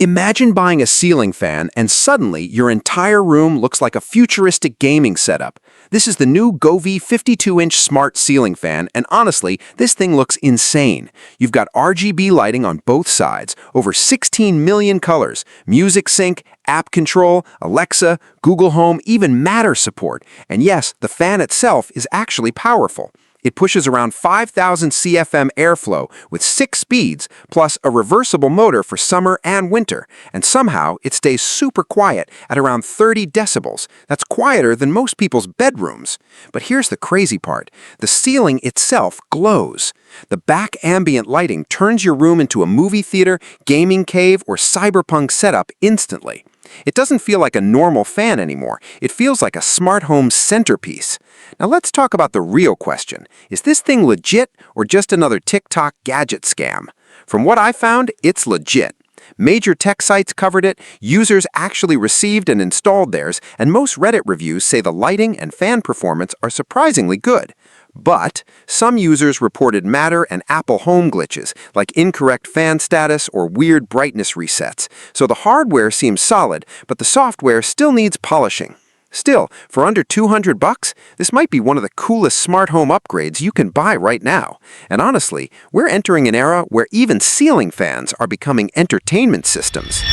Imagine buying a ceiling fan and suddenly your entire room looks like a futuristic gaming setup. This is the new Govee 52-inch smart ceiling fan, and honestly, this thing looks insane. You've got RGB lighting on both sides, over 16 million colors, music sync, app control, Alexa, Google Home, even Matter support. And yes, the fan itself is actually powerful. It pushes around 5,000 CFM airflow with 6 speeds, plus a reversible motor for summer and winter. And somehow, it stays super quiet at around 30 decibels. That's quieter than most people's bedrooms. But here's the crazy part. The ceiling itself glows. The back ambient lighting turns your room into a movie theater, gaming cave, or cyberpunk setup instantly. It doesn't feel like a normal fan anymore. It feels like a smart home centerpiece. Now let's talk about the real question. Is this thing legit or just another TikTok gadget scam? From what I found, it's legit. Major tech sites covered it, users actually received and installed theirs, and most Reddit reviews say the lighting and fan performance are surprisingly good. But some users reported Matter and Apple Home glitches, like incorrect fan status or weird brightness resets. So the hardware seems solid, but the software still needs polishing. Still, for under $200, this might be one of the coolest smart home upgrades you can buy right now. And honestly, we're entering an era where even ceiling fans are becoming entertainment systems.